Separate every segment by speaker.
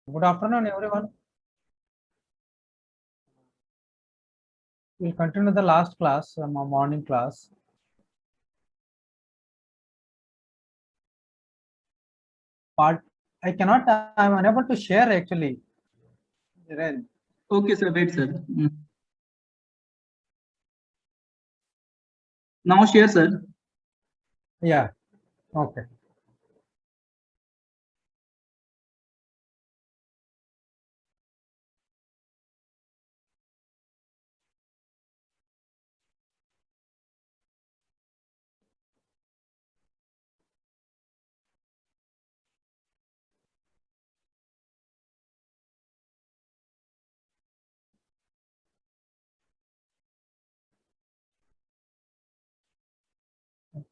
Speaker 1: Good afternoon, everyone. We'll continue the last class, morning class. Part I'm unable to share actually. Dhiren.
Speaker 2: Okay, sir. Wait, sir. Now share, sir.
Speaker 1: Yeah. Okay.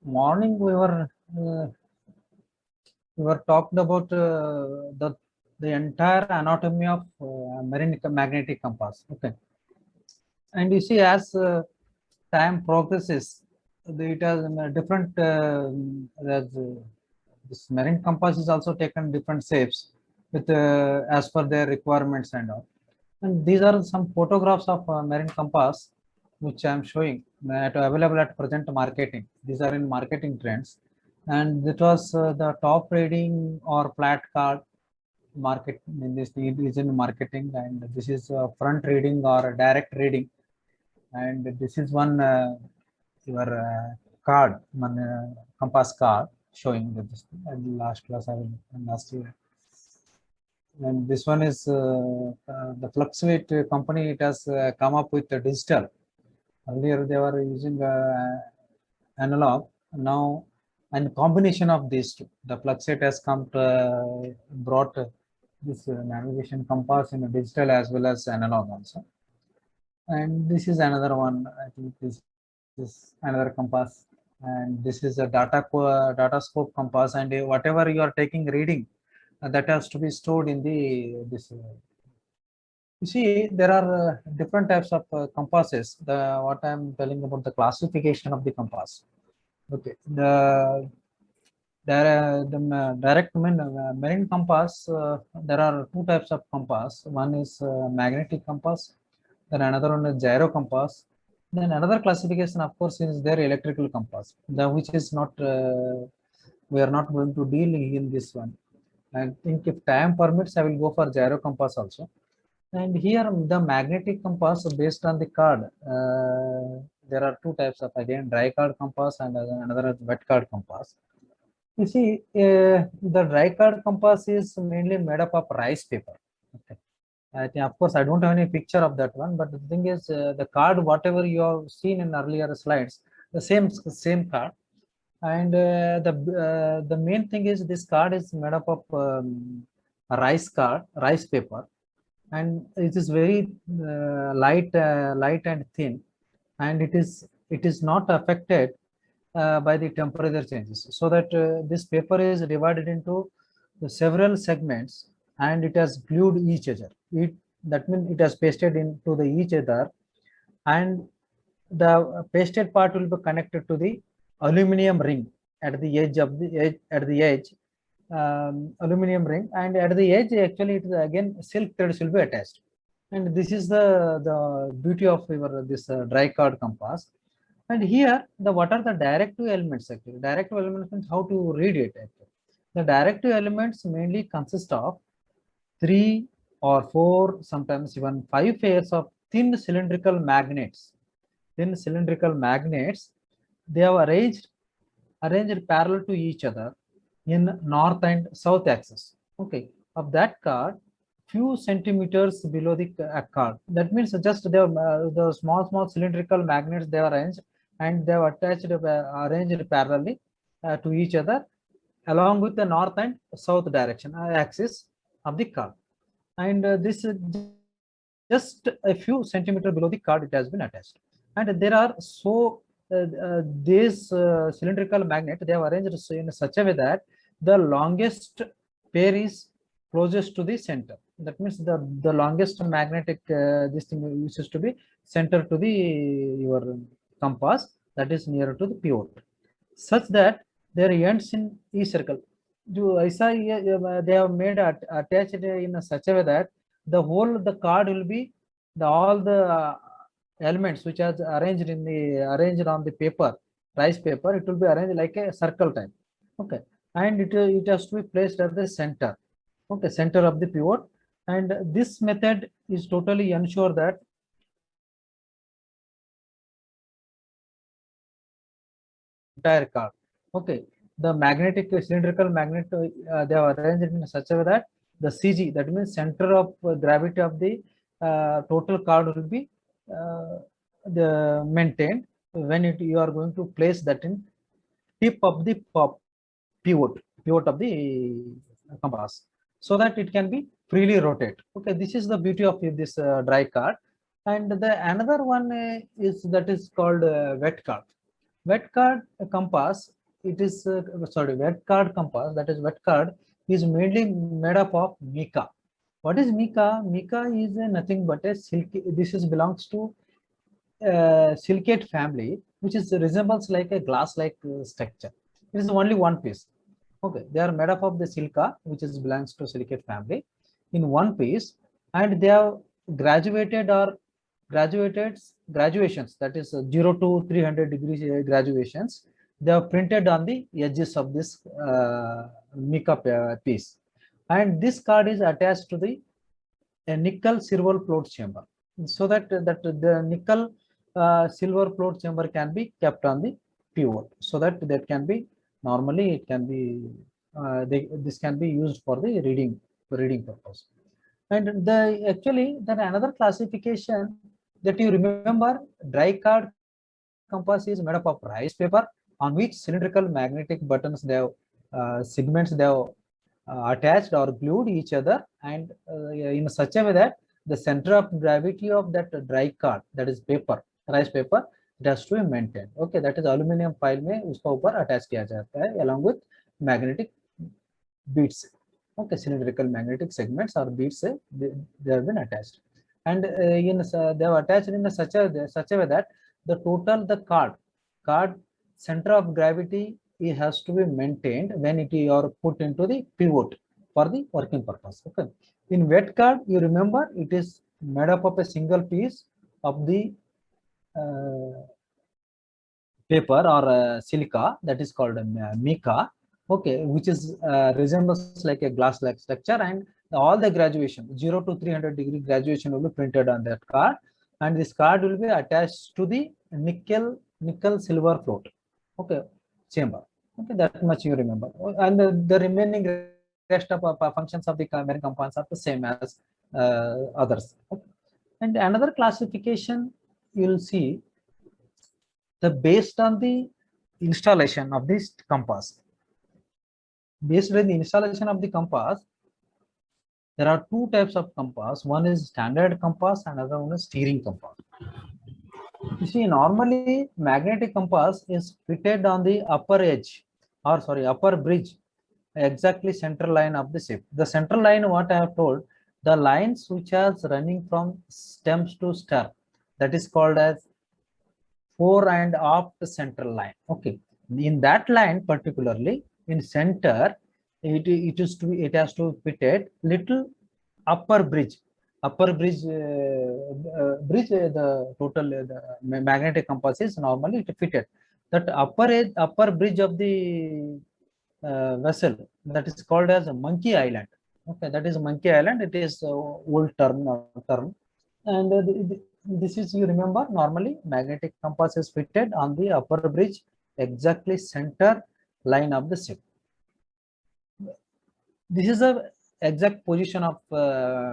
Speaker 1: Morning we were talked about the entire anatomy of marine magnetic compass. Okay. And you see, as time progresses, it has different. This marine compass is also taken different shapes with as per their requirements and all. And these are some photographs of marine compass which I am showing available at present marketing. These are in marketing trends, and it was the top reading or flat card market in this is in marketing, and this is front reading or direct reading, and this is one your card, one compass card showing this. And last class I will last year. And this one is the Fluxweight company. It has come up with the digital. Earlier they were using analog. Now, and combination of these two, the Fluxweight has come to brought this navigation compass in a digital as well as analog also. And this is another one. I think this is another compass, and this is a data scope compass. And whatever you are taking reading, that has to be stored in the this. You see, there are different types of compasses. The what I am telling about the classification of the compass. Okay, the direct marine compass. There are two types of compass. One is magnetic compass. Then another one is gyro compass. Then another classification, of course, is their electrical compass, which is not we are not going to deal in this one. I think if time permits, I will go for gyro compass also. And here the magnetic compass based on the card. There are two types of again dry card compass and another is wet card compass. You see, the dry card compass is mainly made up of rice paper. Okay. I think, of course, I don't have any picture of that one, but the thing is, the card, whatever you have seen in earlier slides, the same card, and the main thing is this card is made up of rice paper, and it is very light and thin, and it is not affected by the temperature changes, so that this paper is divided into several segments, and it has glued each other. That means it has pasted into the each other, and the pasted part will be connected to the aluminum ring at the edge of the edge, aluminum ring, and at the edge actually it is again silk threads will be attached. And this is the beauty of your this dry card compass. And here the what are the directive elements actually? Directive elements means how to read it actually. The directive elements mainly consist of 3 or 4, sometimes even 5 pairs of thin cylindrical magnets. Thin cylindrical magnets, they have arranged parallel to each other in north and south axis. Okay, of that card, few centimeters below the card. That means just they have the small cylindrical magnets they are arranged, and they have attached arranged parallelly to each other along with the north and south direction axis of the card. And this is just a few centimeter below the card it has been attached. And there are these cylindrical magnet they have arranged in such a way that the longest pair is closest to the center. That means the longest magnetic this thing used to be center to the your compass, that is nearer to the pivot, such that there ends in E circle. जो ऐसा they have made attached in such a way that the card will be all the elements which are arranged on the paper, rice paper. It will be arranged like a circle type. Okay, and it has to be placed at the center. Okay, center of the pivot, and this method is totally ensure that entire card. Okay, the magnetic cylindrical magnet they have arranged in such a way that the CG, that means center of gravity of the total card will be maintained when you are going to place that in tip of the pivot of the compass, so that it can be freely rotate. Okay, this is the beauty of this dry card. And the another one is called wet card. Wet card compass, it is wet card compass, that is wet card, is mainly made up of mica. What is mica? Mica is nothing but a silk. This is belongs to silicate family, which is resembles like a glass-like structure. It is only one piece. Okay, they are made up of the silica, which is belongs to silicate family, in one piece, and they have graduated or graduations, that is 0 to 300 degrees graduations. They are printed on the edges of this mica piece, and this card is attached to the a nickel silver float chamber, so that the nickel silver float chamber can be kept on the pivot, so that can be normally it can be this can be used for the reading purpose. And the actually then another classification that you remember, dry card compass is made up of rice paper on which cylindrical magnetic buttons they have segments they have attached or glued each other, and in such a way that the center of gravity of that dry card, that is paper, rice paper, it has to be maintained. Okay, that is aluminum foil में उसका ऊपर attach किया जाता है along with magnetic beads. Okay, cylindrical magnetic segments or beads they have been attached, and they are attached in such a way that the card center of gravity, it has to be maintained when it is or put into the pivot for the working purpose. Okay, in wet card, you remember it is made up of a single piece of the paper or silica, that is called mica. Okay, which is resembles like a glass like structure, and all the graduation 0 to 300 degree graduation will be printed on that card, and this card will be attached to the nickel silver float, okay, chamber. Okay, that much you remember. And the remaining rest of functions of the marine compounds are the same as others. Okay. And another classification you will see, based on the installation of this compass. Based on the installation of the compass, there are two types of compass. One is standard compass, and another one is steering compass. You see, normally magnetic compass is fitted on the upper edge, or sorry, upper bridge, exactly central line of the ship. The central line, what I have told, the lines which are running from stems to stern, that is called as fore and aft central line. Okay, in that line particularly in center, it has to be fitted little upper bridge the total the magnetic compass is normally fitted that upper bridge of the vessel, that is called as a monkey island. Okay, that is monkey island. It is old term, and this is, you remember, normally magnetic compass is fitted on the upper bridge, exactly center line of the ship. This is the exact position of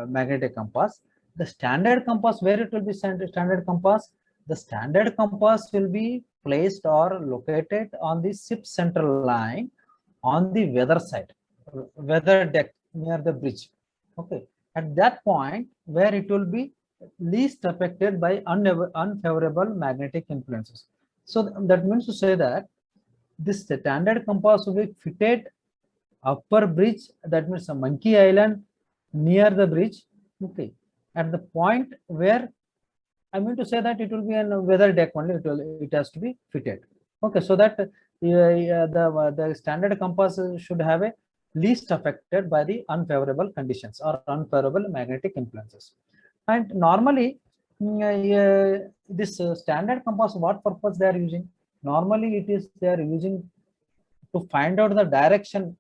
Speaker 1: magnetic compass. The standard compass, where it will be standard compass, the standard compass will be placed or located on the ship central line on the weather side, weather deck near the bridge. Okay, at that point where it will be least affected by unfavorable magnetic influences. So that means to say that this standard compass will be fitted upper bridge, that means a monkey island near the bridge. Okay, at the point where I mean to say that it will be a weather deck only, it has to be fitted. Okay, so that the standard compass should have a least affected by the unfavorable conditions or unfavorable magnetic influences. And normally, this standard compass, what purpose they are using? Normally, it is they are using to find out the direction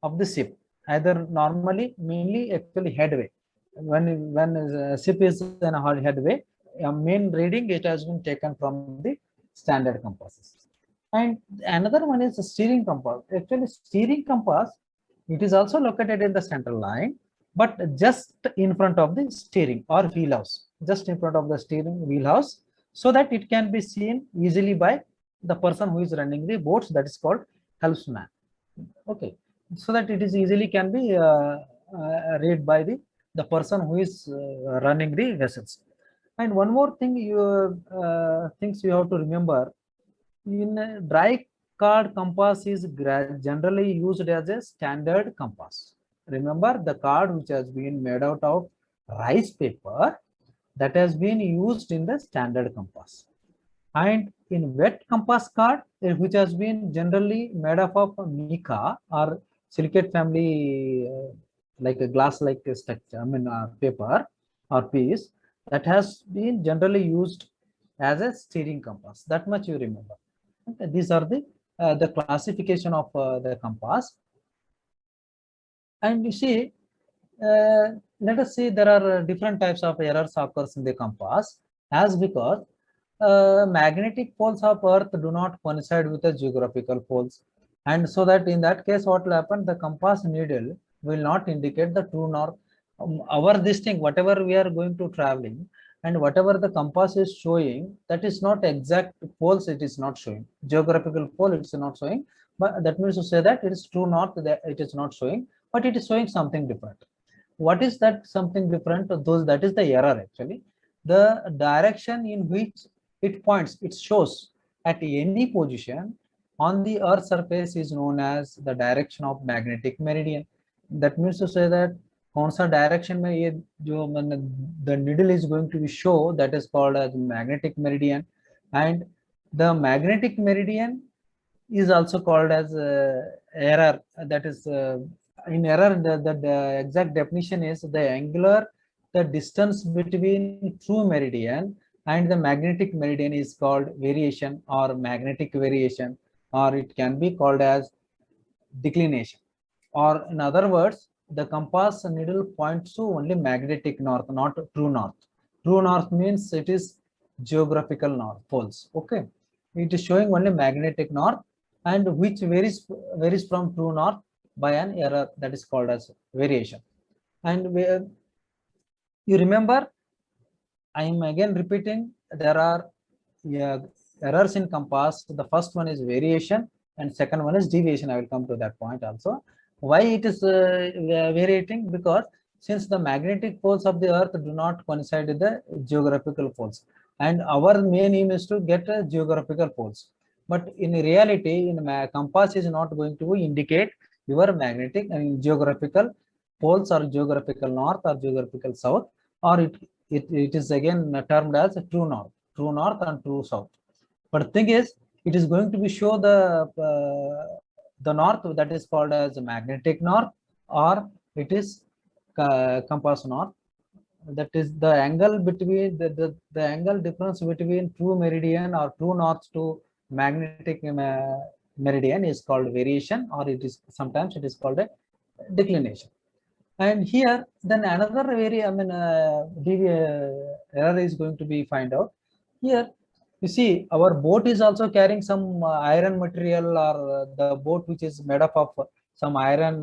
Speaker 1: of the ship. Either normally, mainly actually headway. When a ship is in a headway, a main reading it has been taken from the standard compasses. And another one is the steering compass. Actually, steering compass, it is also located in the central line, but just in front of the steering or wheelhouse, just in front of the steering wheelhouse, so that it can be seen easily by the person who is running the boats, that is called helmsman. Okay, so that it is easily can be read by the person who is running the vessels. And one more thing, things you have to remember, in dry card compass is generally used as a standard compass. Remember, the card which has been made out of rice paper, that has been used in the standard compass. And in wet compass card, which has been generally made up of mica or silicate family, like a glass like structure, paper or piece, that has been generally used as a steering compass. That much you remember. Okay, these are the classification of the compass. And you see, let us see, there are different types of errors occurs in the compass, as because magnetic poles of earth do not coincide with the geographical poles, and so that in that case what will happen, the compass needle will not indicate the true north. Our this thing, whatever we are going to traveling, and whatever the compass is showing, that is not exact poles, it is not showing geographical pole, it is not showing. But that means to say that it is true north, that it is not showing, but it is showing something different. What is that something different? Those, that is the error actually. The direction in which it points, it shows at any position on the earth surface is known as the direction of magnetic meridian. That means to say that कौन सा direction में ये जो the needle is going to be show, that is called as magnetic meridian. And the magnetic meridian is also called as error. That is in error, the exact definition is the distance between true meridian and the magnetic meridian is called variation or magnetic variation, or it can be called as declination. Or in other words, the compass needle points to only magnetic north, not true north. True north means it is geographical north poles. Okay, it is showing only magnetic north, and which varies from true north by an error, that is called as variation. And you remember, I am again repeating, there are errors in compass. The first one is variation and second one is deviation. I will come to that point also. Why it is varying? Because since the magnetic poles of the earth do not coincide with the geographical poles, and our main aim is to get geographical poles. But in reality, in compass is not going to indicate your magnetic and geographical poles or geographical north or geographical south, or it is again termed as true north and true south. But the thing is, it is going to be show the north, that is called as magnetic north, or it is compass north. That is the angle between the angle difference between true meridian or true north to magnetic meridian is called variation, or it is sometimes it is called a declination. And here then another error is going to be find out. Here you see, our boat is also carrying some iron material, or the boat which is made up of some iron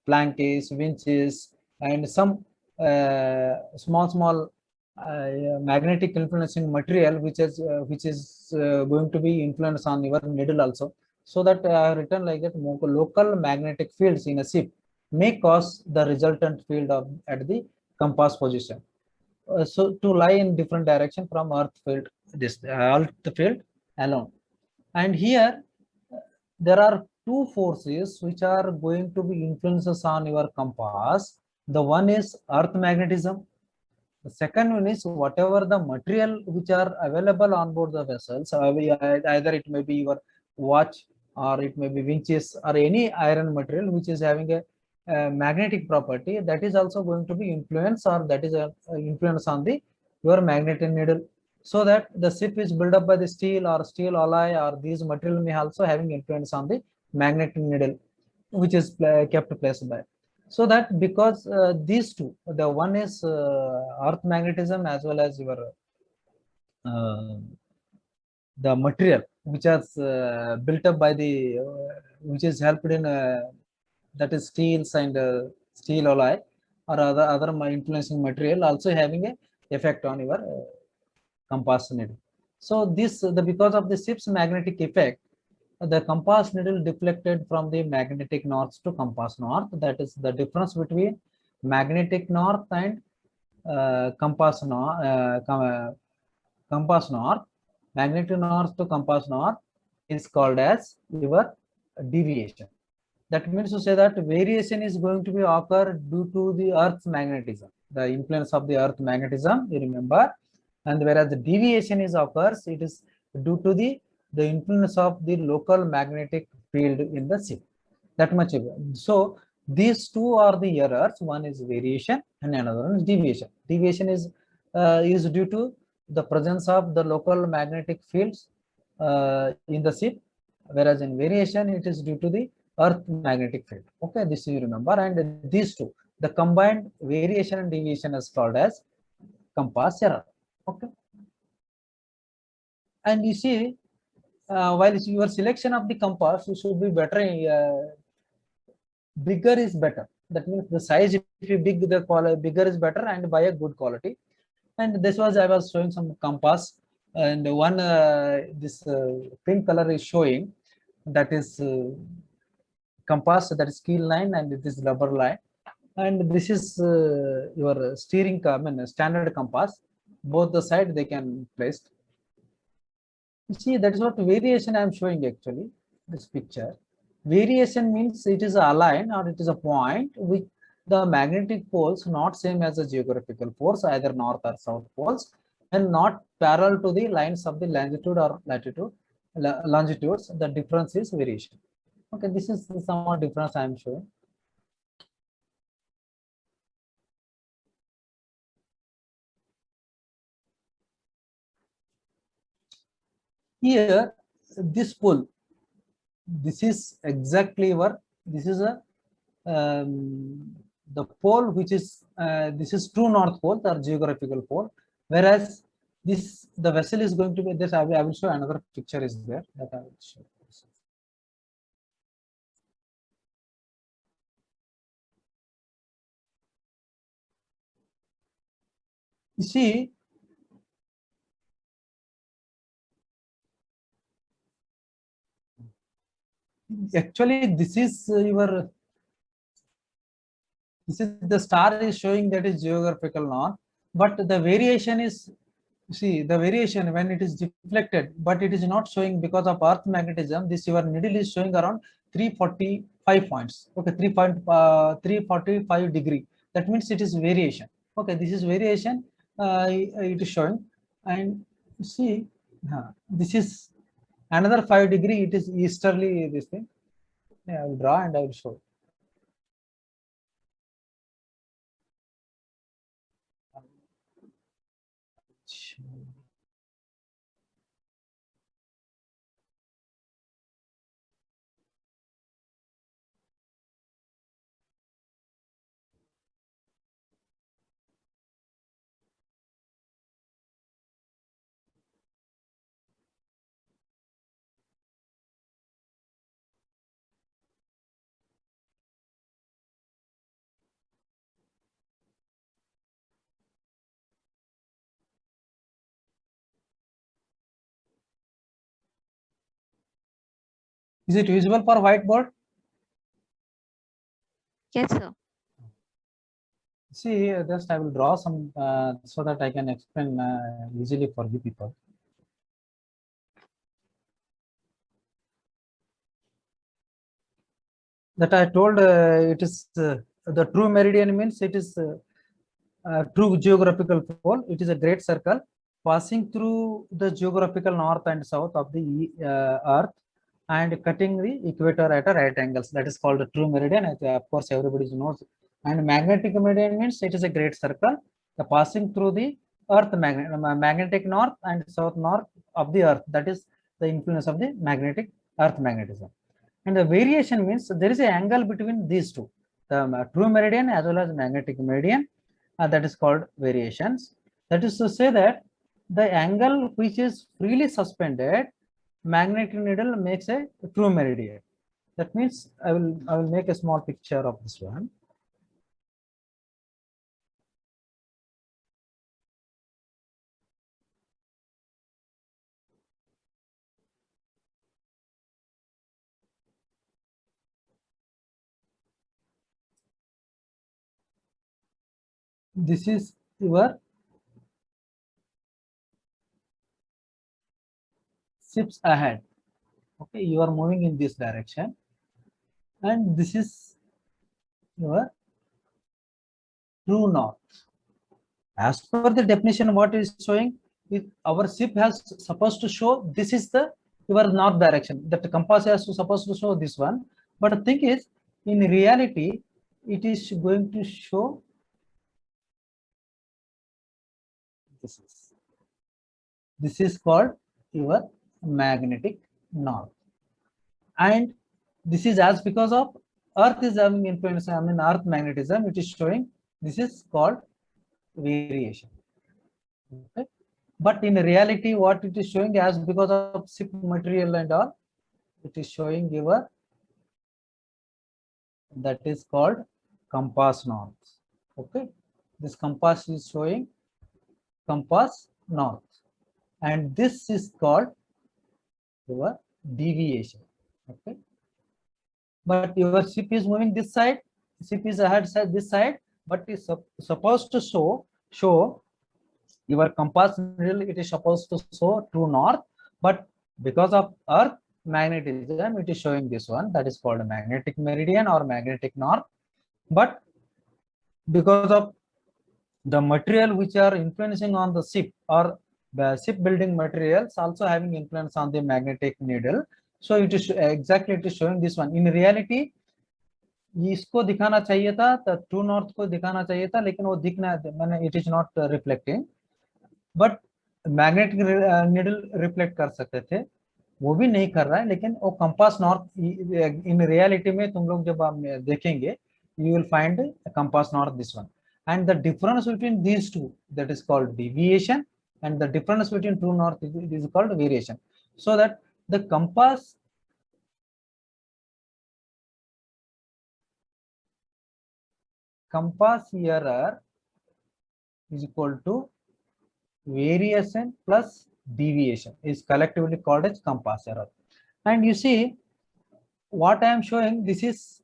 Speaker 1: planks, winches, and some small magnetic influencing material, which is going to be influenced on your needle also. So that I have written like that: local magnetic fields in a ship may cause the resultant field at the compass position. So to lie in different direction from earth field, this earth field alone. And here there are two forces which are going to be influences on your compass. The one is earth magnetism. The second one is whatever the material which are available on board the vessels, either it may be your watch or it may be winches or any iron material which is having a magnetic property, that is also going to be influence, or that is a influence on the your magnetic needle. So that the ship is built up by the steel or steel alloy, or these material may also having influence on the magnetic needle, which is kept placed by. So that because these two, the one is earth magnetism as well as your uh, the material which is built up by the which is helped in that is steels and steel alloy or other influencing material also having a effect on your compass needle. So this the because of the ship's magnetic effect, the compass needle deflected from the magnetic north to compass north. That is the difference between magnetic north and compass north. Compass north, magnetic north to compass north is called as your deviation. That means to say that variation is going to be occur due to the earth's magnetism, the influence of the earth magnetism, you remember. And whereas the deviation is occurs, it is due to the influence of the local magnetic field in the ship. That much. So these two are the errors. One is variation and another one is deviation. Deviation is due to the presence of the local magnetic fields in the ship, whereas in variation it is due to the earth magnetic field. Okay, this you remember. And these two, the combined variation and deviation is called as compass error. Okay, and you see, while your selection of the compass, you should be better, bigger is better. That means the size, if you big, the quality bigger is better and by a good quality. And this was, I was showing some compass, and one this pink color is showing, that is compass, that is keel line, and this rubber line, and this is your steering, I mean standard compass. Both the side they can place. You see, that is what variation I am showing actually. This picture, variation means it is a line or it is a point with the magnetic poles not same as the geographical poles, either north or south poles, and not parallel to the lines of the longitude or latitude longitudes. The difference is variation. Okay, this is some difference I am showing. Here, this pole, this is exactly what this is a the pole which is this is true north pole or geographical pole, whereas this the vessel is going to be this. I will show another picture is there that I will show. You see, actually this is your, this is the star is showing that is geographical north, but the variation is, see the variation when it is deflected, but it is not showing because of earth magnetism. This your needle is showing around 345 points. Okay, 345 degree. That means it is variation. Okay, this is variation. It is showing, and see, this is another 5 degree. It is easterly. This thing. Yeah, I will draw and I will show. Is it visible for whiteboard?
Speaker 3: Yes, sir.
Speaker 1: See, just I will draw some so that I can explain easily for you people. That I told it is the true meridian means it is true geographical pole. It is a great circle passing through the geographical north and south of the earth, and cutting the equator at a right angles. That is called a true meridian. Of course, everybody knows. And magnetic meridian means it is a great circle passing through the earth magnetic north and south north of the earth. That is the influence of the magnetic earth magnetism. And the variation means there is an angle between these two, the true meridian as well as magnetic meridian, that is called variations. That is to say that the angle which is freely suspended, magnetic needle makes a true meridian. That means I will make a small picture of this one. This is your ships ahead. Okay, you are moving in this direction, and this is your true north. As per the definition, what is showing, if our ship has supposed to show this is the your north direction. That the compass has to supposed to show this one. But the thing is, in reality, it is going to show this is. This is called your magnetic north. And this is as because of earth is having influence, I mean earth magnetism, it is showing this is called variation. Okay. But in reality, what it is showing, as because of ship material and all, it is showing your, that is called compass north. Okay, this compass is showing compass north, and this is called your deviation. Okay, but your ship is moving this side, ship is ahead side this side, but is supposed to show your compass needle, it is supposed to show true north, but because of earth magnetism, it is showing this one, that is called a magnetic meridian or magnetic north. But because of the material which are influencing on the ship, or the shipbuilding materials also having influence on the magnetic needle, so it is exactly, it is showing this one. In reality, इसको दिखाना चाहिए था, तो true north को दिखाना चाहिए था, लेकिन वो दिखना, मैंने it is not reflecting, but magnetic needle reflect कर सकते थे, वो भी नहीं कर रहा है, लेकिन वो कंपास नॉर्थ इन रियलिटी में तुम लोग जब आप देखेंगे, you will find compass north, this one. And the difference between these two, that is called deviation, and the difference between true north is called variation. So that the compass error is equal to variation plus deviation, is collectively called as compass error. And you see what I am showing, this is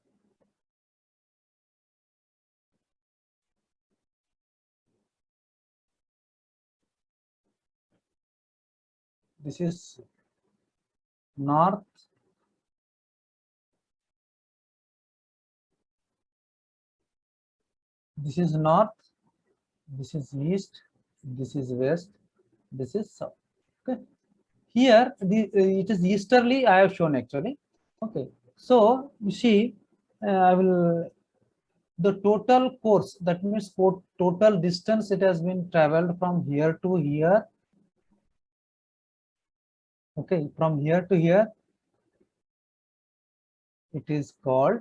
Speaker 1: north, this is north, this is east, this is west, this is south. Okay, here it is easterly, I have shown actually. Okay, so you see, I will, the total course, that means total distance it has been traveled from here to here. Okay, from here to here, it is called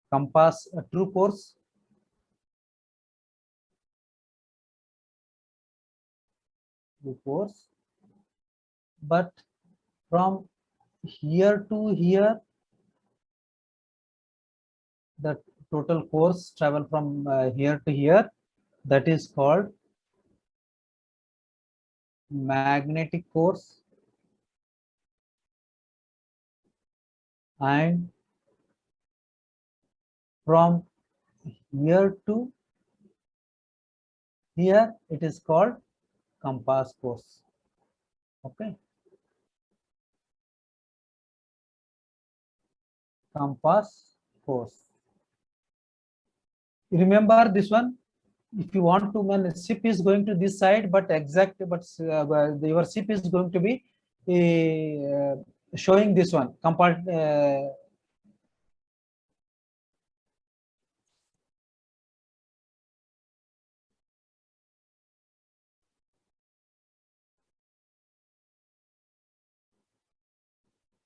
Speaker 1: compass true course. True course, but from here to here, the total course travel from here to here, that is called magnetic course. And from here to here, it is called compass course. Okay, compass course. Remember this one, if you want to, when ship is going to this side, but your ship is going to be showing this one compared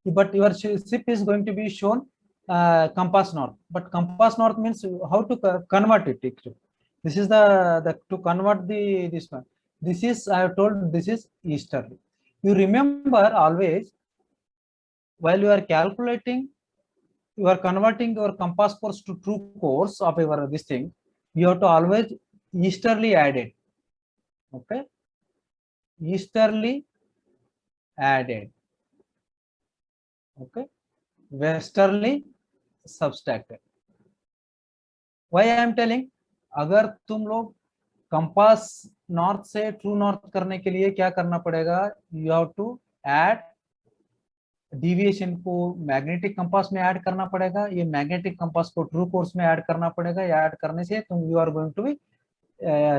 Speaker 1: but your ship is going to be shown compass north, but compass north means how to convert it actually. This is the to convert the this one. This is, I have told, this is easterly. You remember always while you are calculating, you are converting your compass course to true course of your this thing, you have to always easterly add it. Okay, easterly added. Okay, westerly subtracted. Why I am telling, अगर तुम लोग compass north से true north करने के लिए क्या करना पड़ेगा, you have to add deviation को मैग्नेटिक कंपास में ऐड करना पड़ेगा, ये मैग्नेटिक कंपास को ट्रू कोर्स में ऐड करना पड़ेगा, या ऐड करने से तुम you are going to be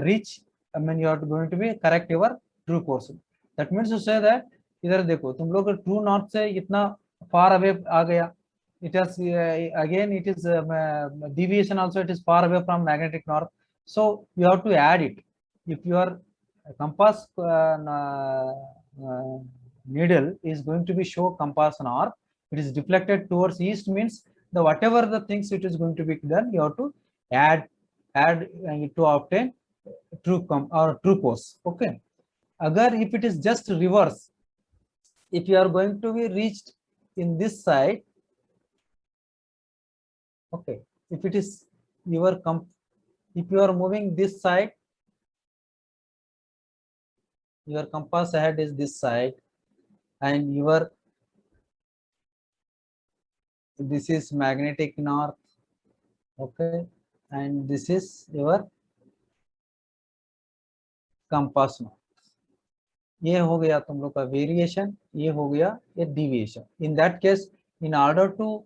Speaker 1: reach, I mean you are going to be correct your true course. That means to say that इधर देखो तुम लोग ट्रू नॉर्थ से इतना फार अवे आ गया, it has again it is deviation also, it is far away from magnetic north, so you have to add it. If your compass needle is going to be show compass north, it is deflected towards east, means the whatever the things it is going to be done, you have to add to obtain true or true course. Okay, agar if it is just reverse, if you are going to be reached in this side, okay, if it is your if you are moving this side, your compass ahead is this side, and your this is magnetic north. Okay, and this is your compass north. ये हो गया तुम लोग का variation, ये हो गया ये deviation. In that case, in order to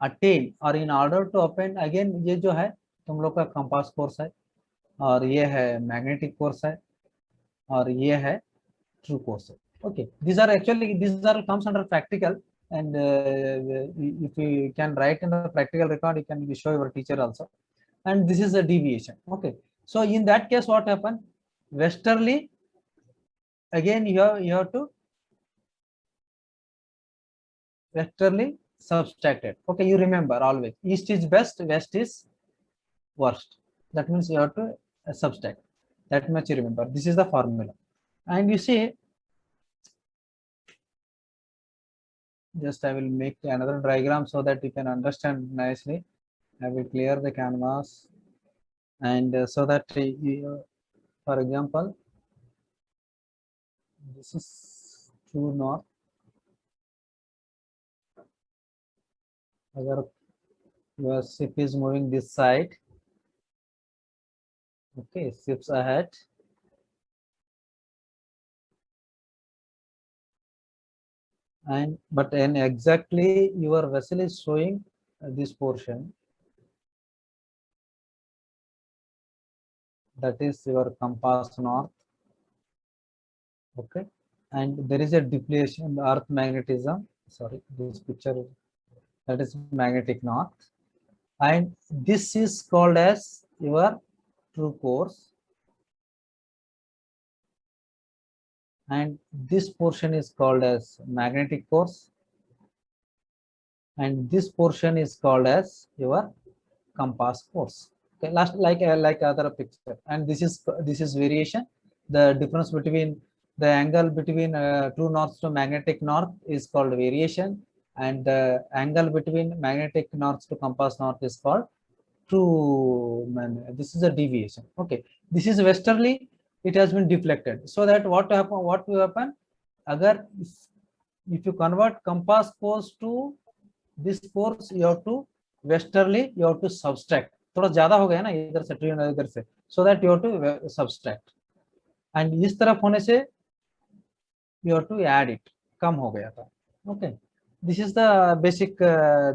Speaker 1: attain और in order to append, again ये जो है तुम लोग का कंपास कोर्स है, और ये है मैग्नेटिक कोर्स है, और ये है ट्रू कोर्स है. Okay, these are actually, these are comes under practical, and if you can write in the practical record, you can show your teacher also. And this is a deviation. Okay, so in that case what happened, westerly, again you have to westerly subtracted. Okay, you remember always east is best, west is worst. That means you have to subtract. That much you remember. This is the formula. And you see, just I will make another diagram so that you can understand nicely. I will clear the canvas, and so that for example, this is true north. Agar your ship is moving this side, okay, ships ahead, and but and exactly your vessel is showing this portion, that is your compass north. Okay, and there is a deflection, earth magnetism, sorry, this picture, that is magnetic north, and this is called as your true course, and this portion is called as magnetic course, and this portion is called as your compass course. Okay, last like other picture, and this is variation. The difference between the angle between true north to magnetic north is called variation, and the angle between magnetic north to compass north is called true. This is a deviation. Okay, this is westerly, it has been deflected, so that what will happen, agar if you convert compass course to this course, you have to westerly, you have to subtract. थोड़ा ज्यादा हो गया ना इधर से, train इधर से, so that you have to subtract, and इस तरफ होने से you have to add it, कम हो गया था. Okay, this is the basic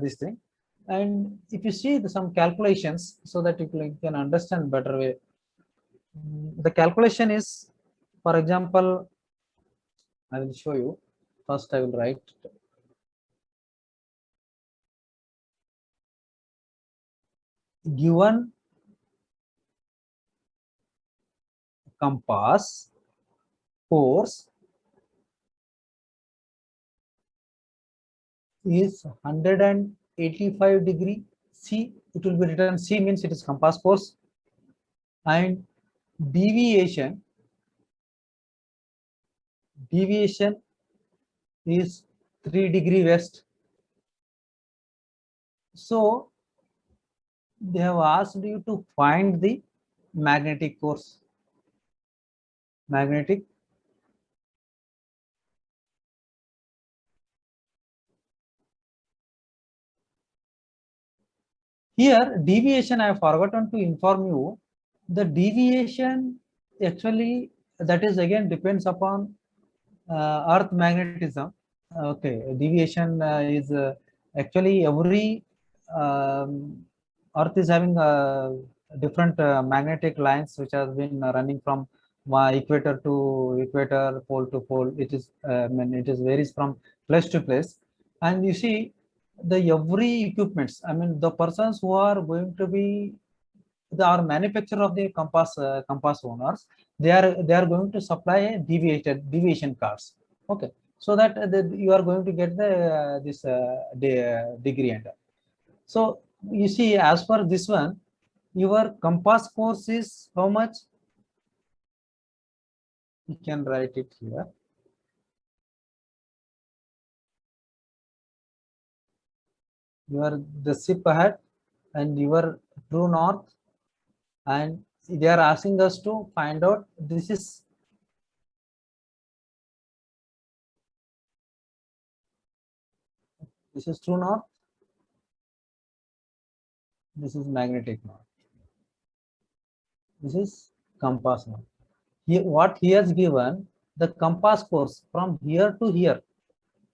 Speaker 1: this thing. And if you see some calculations, so that you can understand better way, the calculation is, for example, I will show you. First I will write. Given compass course is 185 degree C. It will be written C means it is compass course, and deviation is 3 degree west. So they have asked you to find the magnetic course. Magnetic here deviation, I have forgotten to inform you. The deviation actually, that is again depends upon earth magnetism. Okay, deviation is actually every earth is having different magnetic lines which has been running from equator to equator, pole to pole. It is I mean, it is varies from place to place. And you see the every equipments, I mean the persons who are going to be the our manufacturer of the compass owners, they are going to supply a deviation cards. Okay, so that you are going to get the this degree. And so you see, as per this one, your compass course is how much? You can write it here. Your the ship ahead and your true north, and they are asking us to find out this is true north, this is magnetic north, this is compass north. What he has given, the compass course from here to here,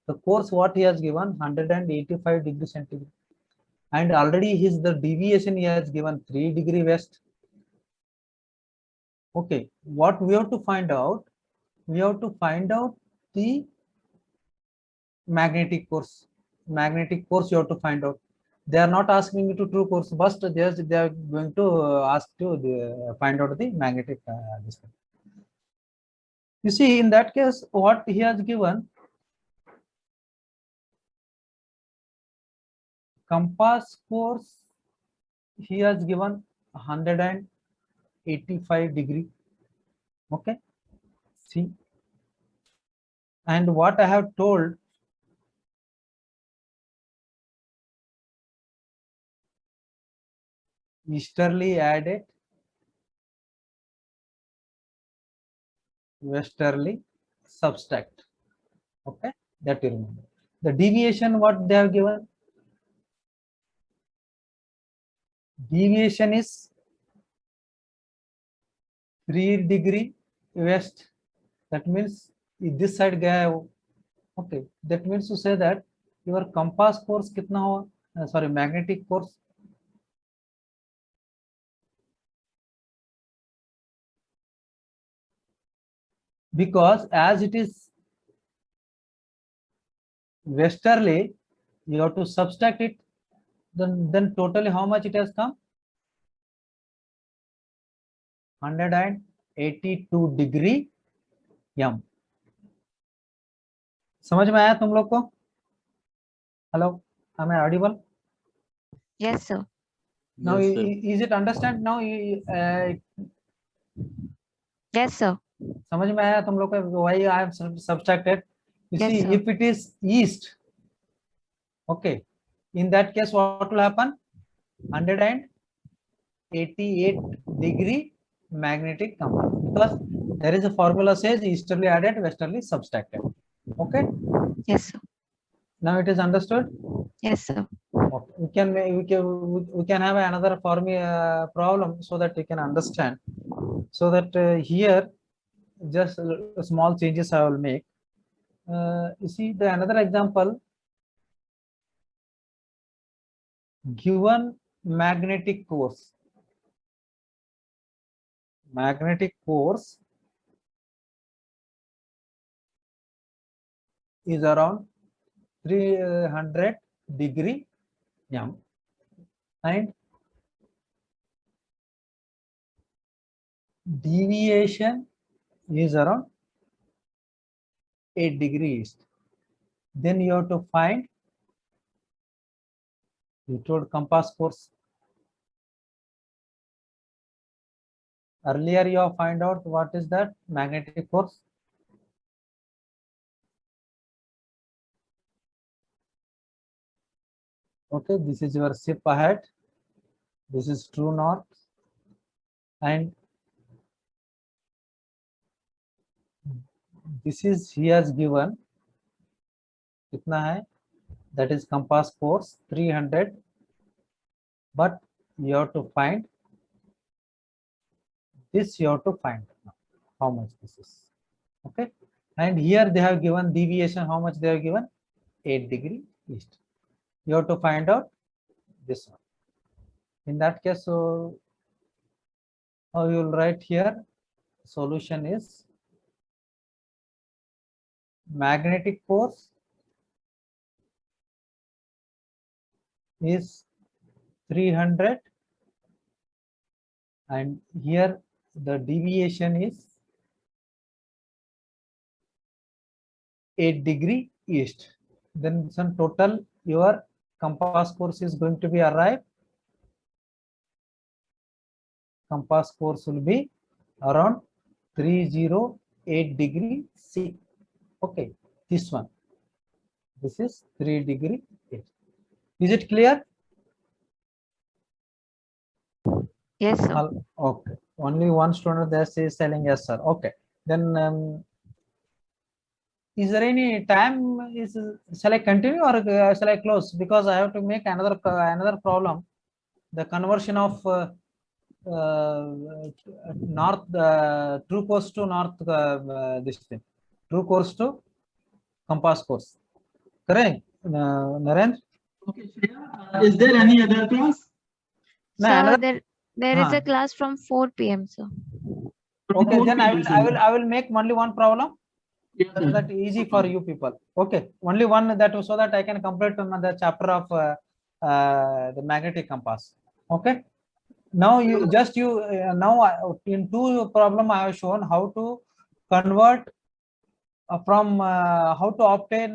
Speaker 1: the course what he has given 185 degree centigrade, and already his the deviation he has given 3 degree west. Okay, what we have to find out, we have to find out the magnetic course. Magnetic course you have to find out. They are not asking you to true course, but they are going to ask to find out the magnetic distance. You see, in that case, what he has given, compass course he has given 185 degree. Okay, see, and what I have told, easterly added, westerly subtract. Okay, that you remember. The deviation what they have given, deviation is 3 degree west. That means this side gaya. Okay, that means to say that your compass course kitna ho, sorry, magnetic course, because as it is westerly, you have to subtract it, then totally how much it has come? 182 degree m. समझ में आया तुम लोग को? Hello, am I audible?
Speaker 3: Yes, sir.
Speaker 1: Now
Speaker 4: Yes, sir.
Speaker 1: is it understand now?
Speaker 3: Yes, sir.
Speaker 1: समझ में आया तुम लोग को? Why I have subtracted? You
Speaker 3: Yes,
Speaker 1: see,
Speaker 3: sir.
Speaker 1: if it is east, okay, in that case what will happen? 188 degree magnetic compass, because there is a formula says easterly added, westerly subtracted. Okay,
Speaker 3: Yes, sir.
Speaker 1: now it is understood.
Speaker 3: Yes, sir.
Speaker 1: Okay. We can have another problem so that you can understand, so that here just small changes I will make. You see, the another example, given magnetic course is around 300 degree M, and deviation is around 8 degree east. Then you have to find, you told compass course. Earlier you have find out what is that magnetic course. Okay, this is your ship ahead. This is true north, and this is he has given kitna hai, that is compass course 300, but you have to find this, you have to find how much this is. Okay, and here they have given deviation, how much they have given, 8 degree east. You have to find out this one. In that case, so how you will write here, solution is magnetic force is 300, and here the deviation is 8 degree east. Then some total your compass course is going to be arrived. Compass course will be around 308 degree C. Okay, this one. This is 3 degree 8. Is it clear?
Speaker 3: Yes, sir.
Speaker 1: Okay. Only one student there is telling yes, sir. Okay. Then is there any time? Shall I continue or shall I close? Because I have to make another problem. The conversion of north true course to north this thing, true course to compass course. Correct, Narendra?
Speaker 2: Okay, Shreya, is there any other class?
Speaker 1: No,
Speaker 3: Sir,
Speaker 1: another.
Speaker 3: there is
Speaker 1: Huh.
Speaker 3: a class from 4 p.m. sir.
Speaker 2: From
Speaker 1: Okay,
Speaker 2: 4
Speaker 1: then
Speaker 2: p.m., sir.
Speaker 1: I will make only one problem.
Speaker 2: Yes,
Speaker 1: So
Speaker 2: sir.
Speaker 1: that easy for you people. Okay, only one, that so that I can complete the chapter of the magnetic compass. Okay. Now you just in two problem I have shown how to convert from how to obtain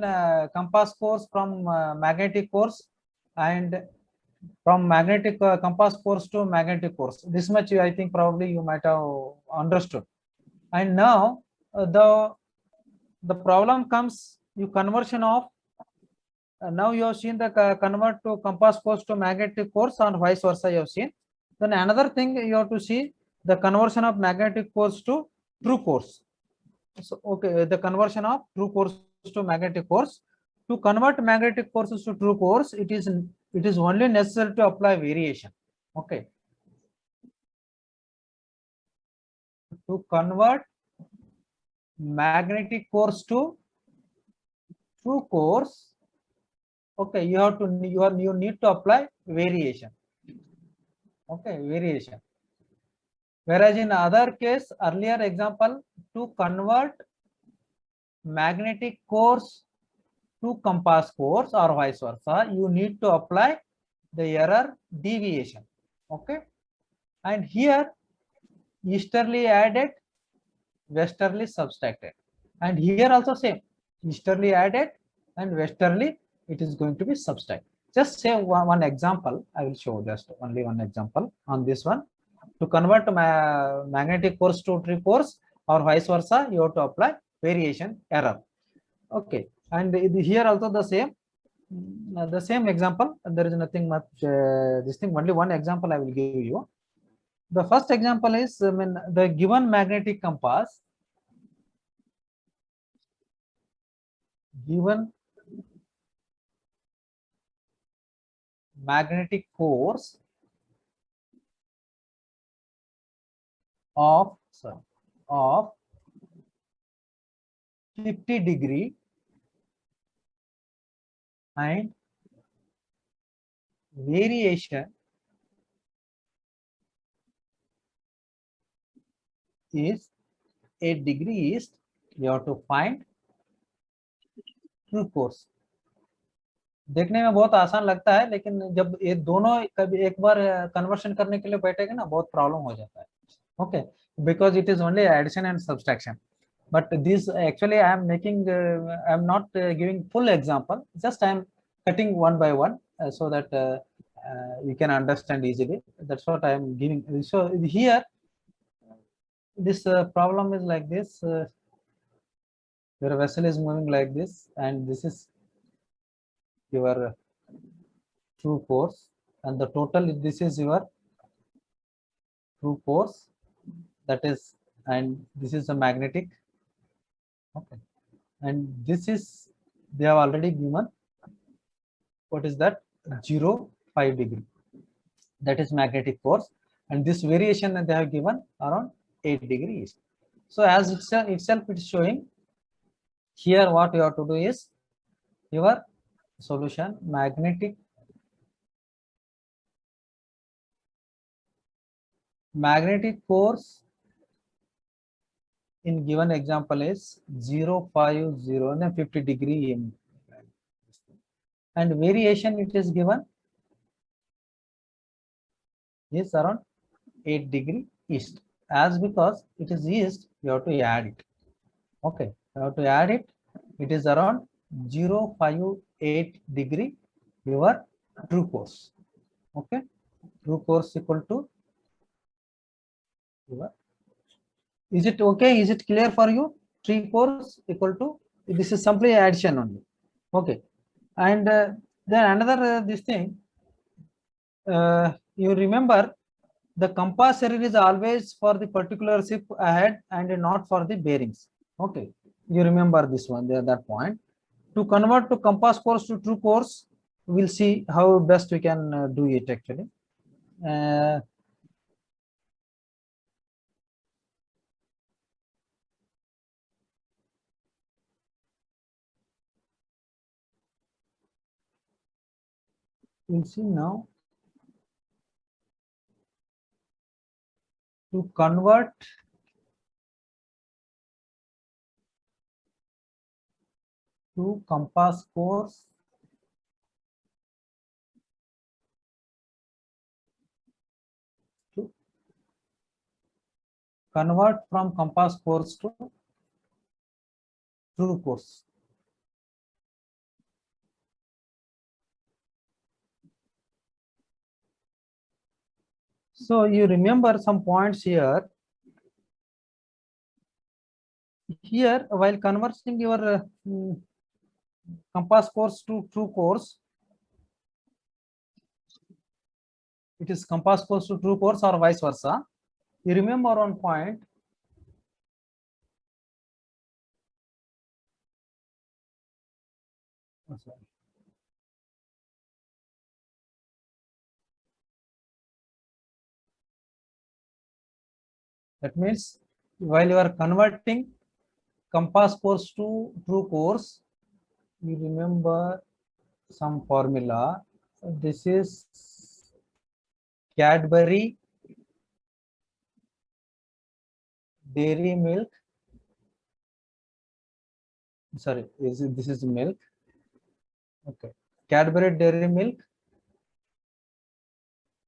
Speaker 1: compass course from magnetic course, and from magnetic compass course to magnetic course. This much I think probably you might have understood. And now the problem comes, you conversion of now you have seen the convert to compass course to magnetic course, and vice versa you have seen. Then another thing you have to see, the conversion of magnetic course to true course. So okay, the conversion of true course to magnetic course. To convert magnetic courses to true course, it is only necessary to apply variation. Okay. To convert magnetic course to true course, okay, you need to apply variation. Okay, variation. Whereas in other case, earlier example, to convert magnetic course to compass course or vice versa, you need to apply the error deviation. Okay, and here easterly added, westerly subtracted, and here also same, easterly added and westerly it is going to be subtracted. Just say one example, I will show just only one example on this one. To convert magnetic course to true course or vice versa, you have to apply variation error. Okay, and here also the same example. There is nothing much this thing, only one example I will give you. The first example is the given magnetic compass, given magnetic force of 50 degree and variation is 8 degree east. You have to find true course. देखने में बहुत आसान लगता है, लेकिन जब ये दोनों कभी एक बार कन्वर्शन करने के लिए बैठेगा ना, बहुत प्रॉब्लम हो जाता है। Okay, because it is only addition and subtraction, but this actually I am making I am not giving full example, just I am cutting one by one, so that you can understand easily. That's what I am giving. So here this problem is like this. Your vessel is moving like this, and this is your true force, and the total, this is your true force, that is, and this is the magnetic. Okay, and this is, they have already given, what is that, 0.5 degree, that is magnetic force, and this variation that they have given around 8 degrees. So as itself it's showing here, what you have to do is your solution, magnetic force in given example is 0.50 and then 50 degree in, and variation it is given is around 8 degree east. As because it is east, you have to add it. Okay, you have to add it. It is around 0.58 degree your true course. Okay, true course equal to your, is it okay, is it clear for you? True course equal to, this is simply addition only. Okay, and then another this thing, you remember the compass error is always for the particular ship ahead and not for the bearings. Okay, you remember this one there, that point. To convert to compass course to true course, we'll see how best we can do it actually. We'll see now. To convert to compass course to convert from compass course to true course. So you remember some points here. Here, while converting your compass course to true course, it is compass course to true course or vice versa. You remember one point. Oh, sorry. That means while you are converting compass course to true course, you remember some formula. This is Cadbury dairy milk. Sorry, this is milk. Okay, Cadbury dairy milk,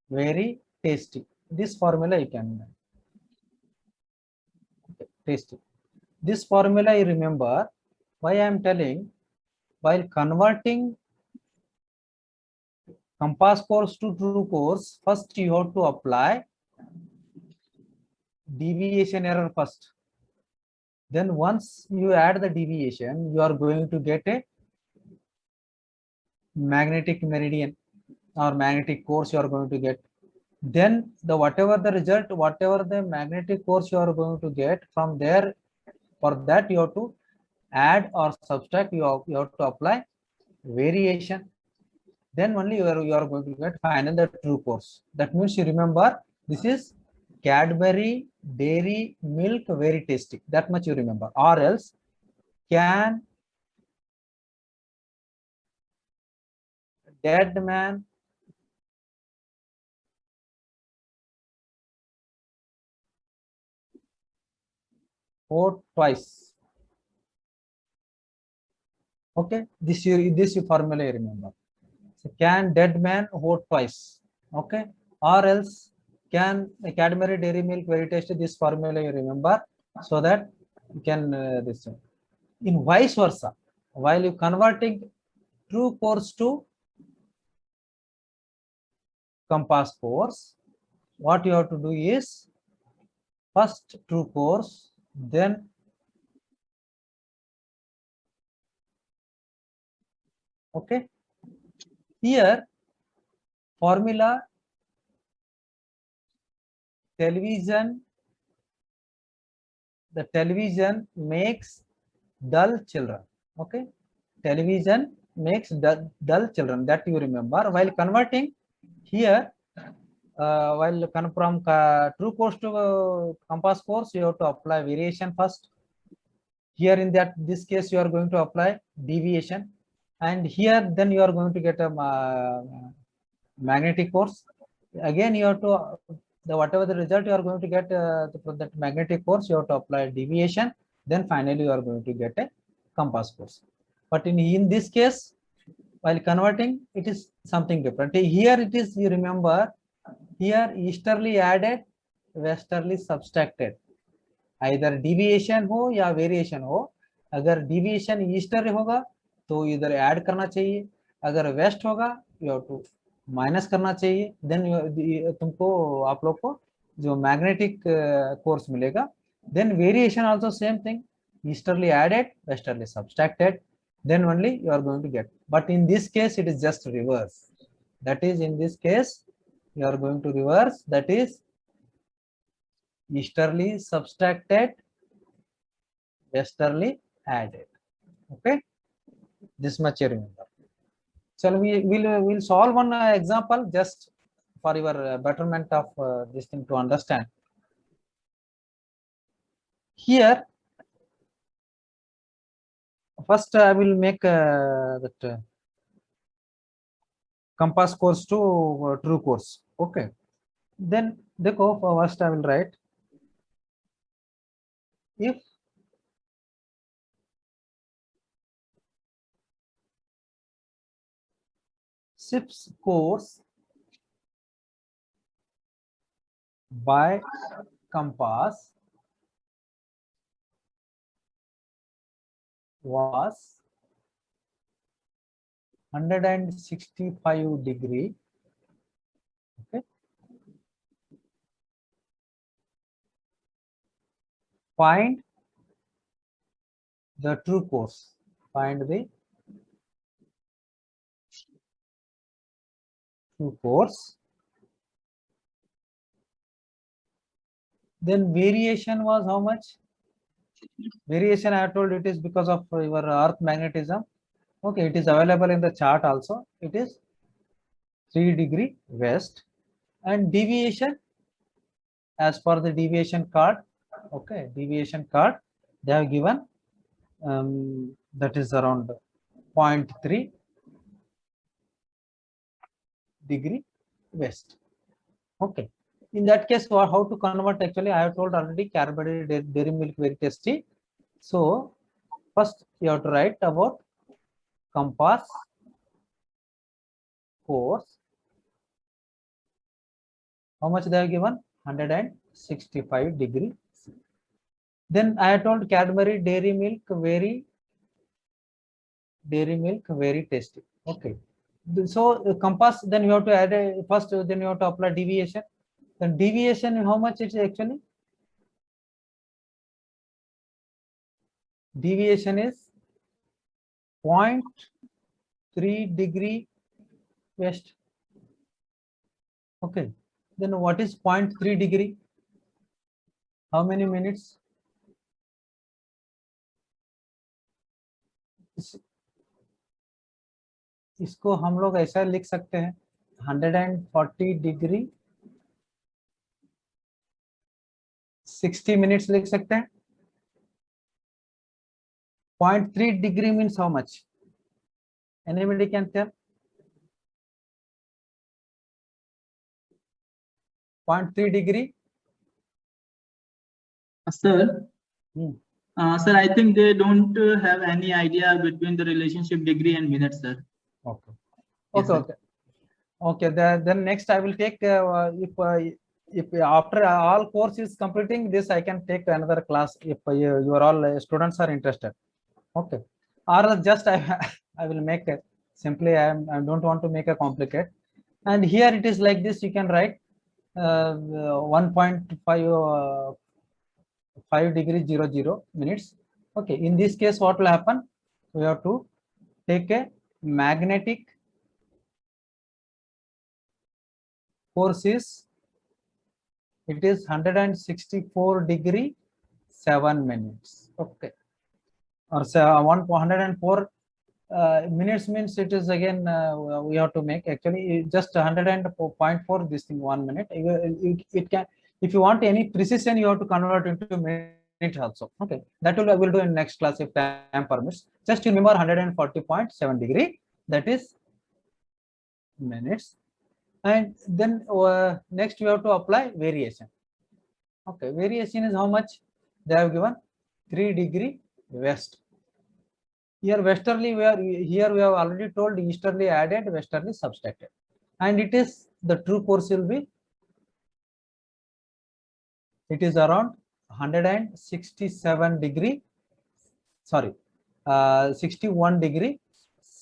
Speaker 1: very tasty. This formula you can, okay, tasty. This formula you remember. Why I am telling, while converting compass course to true course, first you have to apply deviation error first. Then once you add the deviation, you are going to get a magnetic meridian or magnetic course you are going to get. Then the whatever the result, whatever the magnetic course you are going to get from there, for that you have to add or subtract, you have to apply variation. Then only you are going to get final the true course. That means you remember, this is Cadbury dairy milk, very tasty. That much you remember. Or else, can dead man vote twice? Okay, this formula you remember. So can dead man vote twice? Okay, or else can Cadbury Dairy Milk very tasty? This formula you remember, so that you can this one. In vice versa, while you converting true course to compass course, what you have to do is first true course, then okay. Here formula television, the television makes dull children. Okay, television makes dull children, that you remember. While converting here, while from true course to compass course, you have to apply variation first. Here in this case you are going to apply deviation, and here then you are going to get a magnetic course. Again you have to whatever the result you are going to get from that magnetic course, you have to apply deviation, then finally you are going to get a compass course. But in this case, while converting, it is something different. Here it is, you remember, here easterly added, westerly subtracted. Either deviation हो या variation हो, अगर deviation easterly होगा तो इधर add करना चाहिए, अगर वेस्ट होगा यू हैव टू माइनस करना चाहिए, देन तुमको आप लोग को जो मैग्नेटिक कोर्स मिलेगा. Then variation also same thing, easterly added, westerly subtracted, then only you are going to get. But in this case it is just reverse. That is, in this case you are going to reverse, that is easterly subtracted, westerly added. Okay, this much you remember. So we'll solve one example just for your betterment of this thing to understand. Here first I will make that compass course to true course. Okay, then देखो first I will write, if ship's course by compass was 165 degree, okay, find the true course, find the true course. Then variation was how much? Variation I have told it is because of your earth magnetism. Okay, it is available in the chart also. It is 3 degree west, and deviation as per the deviation card. Okay, deviation card they have given that is around 0.3 degree west. Okay, in that case how to convert? Actually I have told already, Cadbury Dairy Milk very tasty. So first you have to write about compass course, how much they have given, 165 degree. Then I have told Cadbury Dairy Milk very tasty. Okay, so compass, then you have to add first, then you have to apply deviation. Then deviation how much it is actually? Deviation is 0.3 degree west. Okay, then what is 0.3 degree? How many minutes? इसको हम लोग ऐसा लिख सकते हैं, 140 degree 60 minutes लिख सकते हैं. 0.3 degree means how much? Anybody can tell? 0.3 degree.
Speaker 2: Sir, Sir, I think they don't have any idea between the relationship degree and minutes, sir.
Speaker 1: Okay.
Speaker 2: Yes,
Speaker 1: Okay.
Speaker 2: sir.
Speaker 1: Okay. Then next I will take if after all course is completing this, I can take another class if you are all students are interested. Okay. Or just I will make it simply. I don't want to make a complicate. And here it is like this. You can write 1.5 degree 00 minutes. Okay. In this case, what will happen? We have to take a magnetic force is it is 164 degree 7 minutes. Okay. Or 104 minutes means it is again we have to make actually just 100.4 this thing 1 minute. It can, if you want any precision, you have to convert into minute also. Okay, that will do in next class if time permits. Just you remember 140.7 degree, that is minutes. And then next you have to apply variation. Okay, variation is how much they have given 3 degree west. Here westerly here we have already told easterly added, westerly subtracted, and it is the true course will be, it is around 167 degree, sorry, 61 degree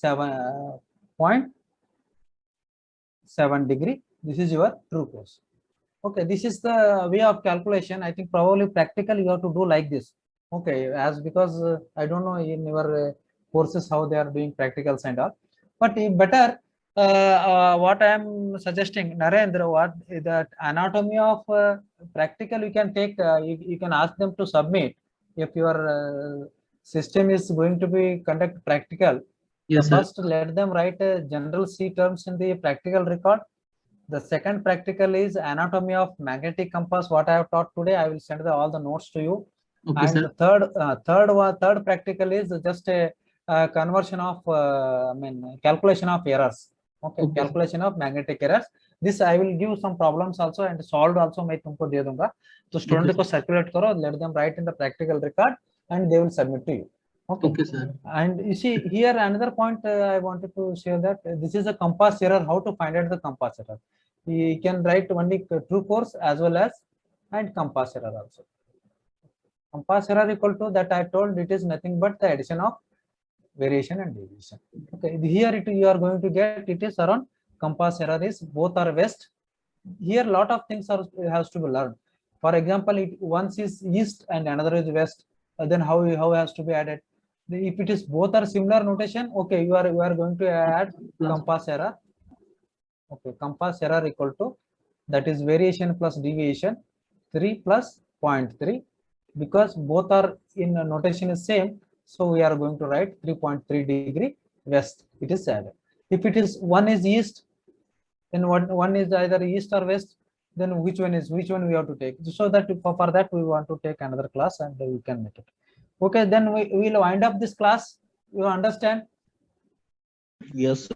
Speaker 1: 7.7 degree. This is your true course. Okay, this is the way of calculation. I think probably practical you have to do like this. Okay, as because I don't know in your courses how they are doing practicals and all, but better what I am suggesting, Narendra, what that anatomy of practical you can take, you can ask them to submit if your system is going to be conduct practical.
Speaker 2: Yes, sir.
Speaker 1: First let them write general C terms in the practical record. The second practical is anatomy of magnetic compass. What I have taught today, I will send all the notes to you.
Speaker 2: Okay,
Speaker 1: And
Speaker 2: sir.
Speaker 1: the third practical is just a conversion of calculation of errors. Okay,
Speaker 2: Okay, sir.
Speaker 1: calculation of magnetic errors. This I will give some problems also and solved also मैं तुमको दे दूंगा. तो student
Speaker 2: Okay,
Speaker 1: को circulate करो, let them write in the practical record and they will submit to you. Okay.
Speaker 2: Okay, sir.
Speaker 1: And you see here another point I wanted to share that this is a compass error. How to find out the compass error? You can write only true course as well as and compass error also. Compass error equal to that I told it is nothing but the addition of variation and deviation. Okay, here you are going to get it is around compass error is both are west. Here lot of things are has to be learned. For example, it once is east and another is west. Then how has to be added? If it is both are similar notation, okay, you are going to add compass error. Okay, compass error equal to that is variation plus deviation 3 plus 0.3, because both are in notation is same, so we are going to write 3.3 degree west. It is added. If it is one is east, then one is either east or west, then which one we have to take, so that for that we want to take another class and we can make it. Okay, then we will wind up this class. You understand?
Speaker 4: Yes,